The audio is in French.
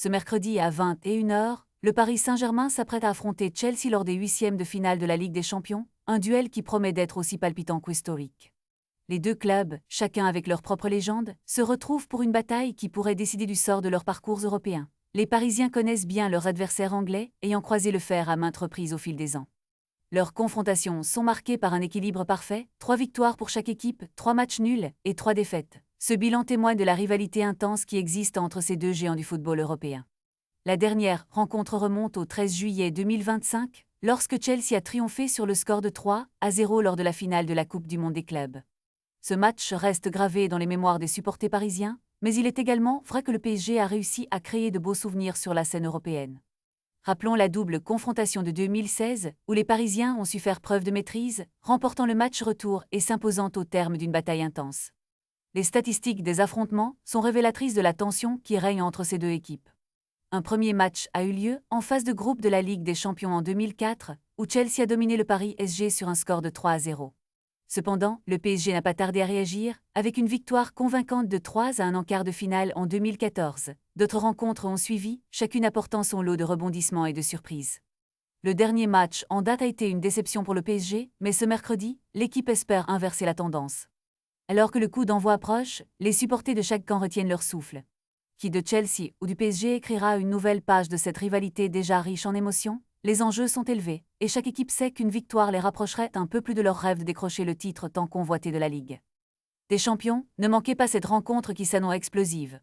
Ce mercredi à 21 h, le Paris Saint-Germain s'apprête à affronter Chelsea lors des huitièmes de finale de la Ligue des Champions, un duel qui promet d'être aussi palpitant qu'historique. Les deux clubs, chacun avec leur propre légende, se retrouvent pour une bataille qui pourrait décider du sort de leur parcours européen. Les Parisiens connaissent bien leur adversaire anglais, ayant croisé le fer à maintes reprises au fil des ans. Leurs confrontations sont marquées par un équilibre parfait, 3 victoires pour chaque équipe, 3 matchs nuls et 3 défaites. Ce bilan témoigne de la rivalité intense qui existe entre ces deux géants du football européen. La dernière rencontre remonte au 13 juillet 2025, lorsque Chelsea a triomphé sur le score de 3-0 lors de la finale de la Coupe du Monde des clubs. Ce match reste gravé dans les mémoires des supporters parisiens, mais il est également vrai que le PSG a réussi à créer de beaux souvenirs sur la scène européenne. Rappelons la double confrontation de 2016, où les Parisiens ont su faire preuve de maîtrise, remportant le match retour et s'imposant au terme d'une bataille intense. Les statistiques des affrontements sont révélatrices de la tension qui règne entre ces deux équipes. Un premier match a eu lieu en phase de groupe de la Ligue des Champions en 2004, où Chelsea a dominé le Paris SG sur un score de 3-0. Cependant, le PSG n'a pas tardé à réagir, avec une victoire convaincante de 3-1 en quart de finale en 2014. D'autres rencontres ont suivi, chacune apportant son lot de rebondissements et de surprises. Le dernier match en date a été une déception pour le PSG, mais ce mercredi, l'équipe espère inverser la tendance. Alors que le coup d'envoi approche, les supporters de chaque camp retiennent leur souffle. Qui de Chelsea ou du PSG écrira une nouvelle page de cette rivalité déjà riche en émotions? Les enjeux sont élevés, et chaque équipe sait qu'une victoire les rapprocherait un peu plus de leur rêve de décrocher le titre tant convoité de la Ligue des Champions. Ne manquez pas cette rencontre qui s'annonce explosive.